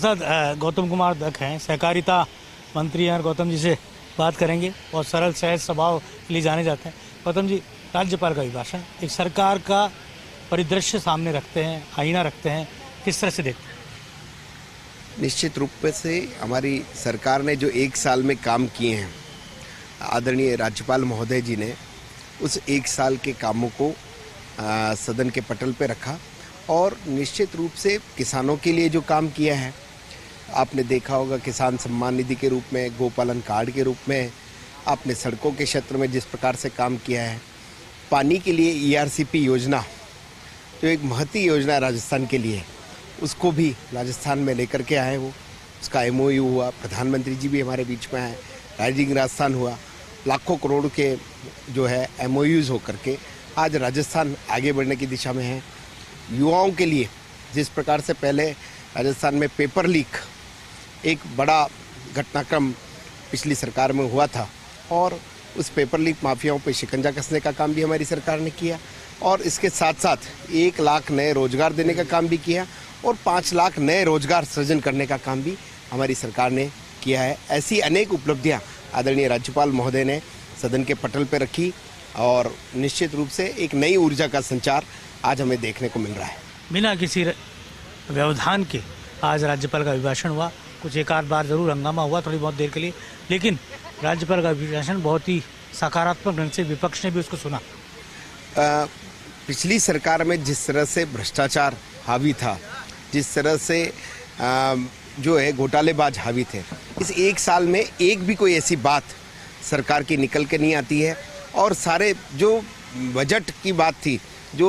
साथ गौतम कुमार दत्त हैं, सहकारिता मंत्री हैं और गौतम जी से बात करेंगे। बहुत सरल सहज स्वभाव के लिए जाने जाते हैं। गौतम जी, राज्यपाल का अभिभाषण एक सरकार का परिदृश्य सामने रखते हैं, आईना रखते हैं, किस तरह से देखते हैं? निश्चित रूप से हमारी सरकार ने जो एक साल में काम किए हैं, आदरणीय राज्यपाल महोदय जी ने उस एक साल के कामों को सदन के पटल पे रखा और निश्चित रूप से किसानों के लिए जो काम किया है, आपने देखा होगा किसान सम्मान निधि के रूप में, गोपालन कार्ड के रूप में, आपने सड़कों के क्षेत्र में जिस प्रकार से काम किया है, पानी के लिए ERCP योजना जो एक महती योजना है राजस्थान के लिए, उसको भी राजस्थान में लेकर के आए। वो उसका MOU हुआ, प्रधानमंत्री जी भी हमारे बीच में आए, राइजिंग राजस्थान हुआ, लाखों करोड़ के जो है MOUs होकर के आज राजस्थान आगे बढ़ने की दिशा में है। युवाओं के लिए जिस प्रकार से पहले राजस्थान में पेपर लीक एक बड़ा घटनाक्रम पिछली सरकार में हुआ था और उस पेपर लीक माफियाओं पे शिकंजा कसने का काम भी हमारी सरकार ने किया और इसके साथ साथ 1 लाख नए रोजगार देने का काम भी किया और 5 लाख नए रोजगार सृजन करने का काम भी हमारी सरकार ने किया है। ऐसी अनेक उपलब्धियां आदरणीय राज्यपाल महोदय ने सदन के पटल पर रखी और निश्चित रूप से एक नई ऊर्जा का संचार आज हमें देखने को मिल रहा है। बिना किसी व्यवधान के आज राज्यपाल का अभिभाषण हुआ। कुछ एक आध बार जरूर हंगामा हुआ थोड़ी बहुत देर के लिए, लेकिन राज्यपाल का अभिभाषण बहुत ही सकारात्मक ढंग से विपक्ष ने भी उसको सुना। पिछली सरकार में जिस तरह से भ्रष्टाचार हावी था, जिस तरह से जो है घोटालेबाज हावी थे, इस एक साल में एक भी कोई ऐसी बात सरकार की निकल के नहीं आती है और सारे जो बजट की बात थी, जो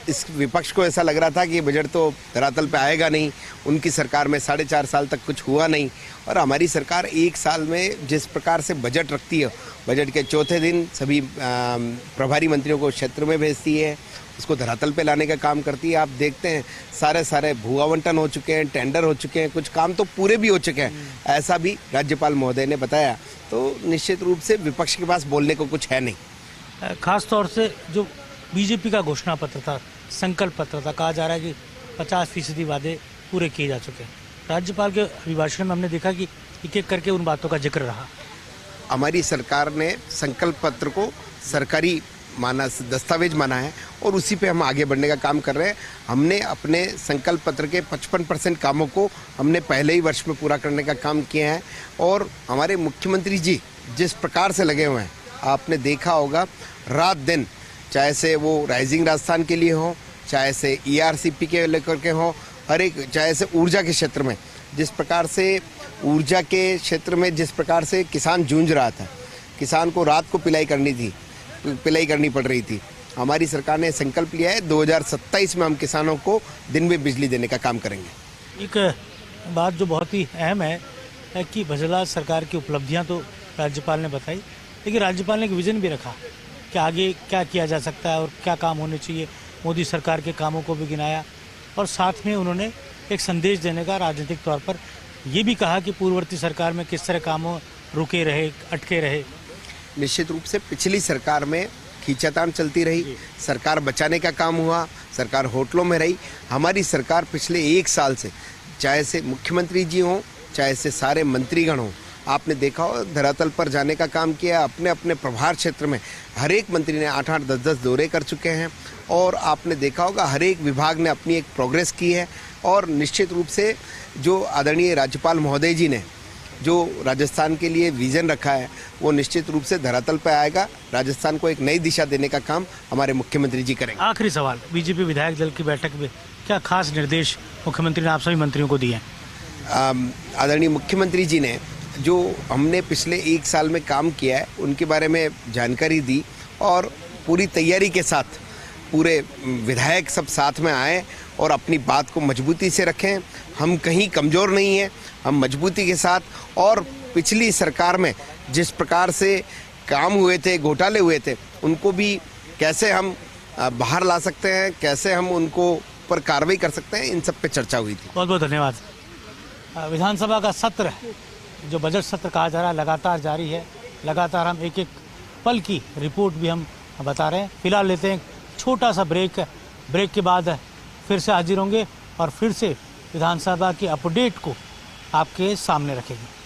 इस विपक्ष को ऐसा लग रहा था कि बजट तो धरातल पे आएगा नहीं, उनकी सरकार में 4.5 साल तक कुछ हुआ नहीं और हमारी सरकार एक साल में जिस प्रकार से बजट रखती है, बजट के चौथे दिन सभी प्रभारी मंत्रियों को क्षेत्र में भेजती है, उसको धरातल पे लाने का काम करती है। आप देखते हैं सारे भू आवंटन हो चुके हैं, टेंडर हो चुके हैं, कुछ काम तो पूरे भी हो चुके हैं, ऐसा भी राज्यपाल महोदय ने बताया। तो निश्चित रूप से विपक्ष के पास बोलने को कुछ है नहीं। खास तौर से जो बीजेपी का घोषणा पत्र था, संकल्प पत्र था, कहा जा रहा है कि 50% वादे पूरे किए जा चुके हैं। राज्यपाल के अभिभाषण में हमने देखा कि एक-एक करके उन बातों का जिक्र रहा। हमारी सरकार ने संकल्प पत्र को सरकारी माना, दस्तावेज माना है और उसी पे हम आगे बढ़ने का काम कर रहे हैं। हमने अपने संकल्प पत्र के 55% कामों को हमने पहले ही वर्ष में पूरा करने का काम किया है और हमारे मुख्यमंत्री जी जिस प्रकार से लगे हुए हैं, आपने देखा होगा रात दिन, चाहे से वो राइजिंग राजस्थान के लिए हो, चाहे से ERCP के लेकर के हो, हर एक, चाहे से ऊर्जा के क्षेत्र में जिस प्रकार से ऊर्जा के क्षेत्र में जिस प्रकार से किसान जूझ रहा था, किसान को रात को पिलाई करनी पड़ रही थी। हमारी सरकार ने संकल्प लिया है 2027 में हम किसानों को दिन में बिजली देने का काम करेंगे। एक बात जो बहुत ही अहम है कि बजला सरकार की उपलब्धियां तो राज्यपाल ने बताई, लेकिन राज्यपाल ने एक विजन भी रखा कि आगे क्या किया जा सकता है और क्या काम होने चाहिए। मोदी सरकार के कामों को भी गिनाया और साथ में उन्होंने एक संदेश देने का राजनीतिक तौर पर ये भी कहा कि पूर्ववर्ती सरकार में किस तरह कामों रुके रहे, अटके रहे। निश्चित रूप से पिछली सरकार में खींचातान चलती रही, सरकार बचाने का काम हुआ, सरकार होटलों में रही। हमारी सरकार पिछले एक साल से, चाहे से मुख्यमंत्री जी हों, चाहे से सारे मंत्रीगण हों, आपने देखा हो धरातल पर जाने का काम किया। अपने अपने प्रभार क्षेत्र में हर एक मंत्री ने 8-8, 10-10 दौरे कर चुके हैं और आपने देखा होगा हर एक विभाग ने अपनी एक प्रोग्रेस की है और निश्चित रूप से जो आदरणीय राज्यपाल महोदय जी ने जो राजस्थान के लिए विजन रखा है, वो निश्चित रूप से धरातल पर आएगा। राजस्थान को एक नई दिशा देने का काम हमारे मुख्यमंत्री जी करेंगे। आखिरी सवाल, बीजेपी विधायक दल की बैठक में क्या खास निर्देश मुख्यमंत्री ने आप सभी मंत्रियों को दिए हैं? आदरणीय मुख्यमंत्री जी ने जो हमने पिछले एक साल में काम किया है उनके बारे में जानकारी दी और पूरी तैयारी के साथ पूरे विधायक सब साथ में आए और अपनी बात को मजबूती से रखें। हम कहीं कमज़ोर नहीं हैं, हम मजबूती के साथ, और पिछली सरकार में जिस प्रकार से काम हुए थे, घोटाले हुए थे, उनको भी कैसे हम बाहर ला सकते हैं, कैसे हम उनको पर कार्रवाई कर सकते हैं, इन सब पे चर्चा हुई थी। बहुत बहुत धन्यवाद। विधानसभा का सत्र, जो बजट सत्र कहा जा रहा है, लगातार जारी है। लगातार हम एक एक पल की रिपोर्ट भी हम बता रहे हैं। फिलहाल लेते हैं छोटा सा ब्रेक। ब्रेक के बाद फिर से हाजिर होंगे और फिर से विधानसभा के अपडेट को आपके सामने रखेंगे।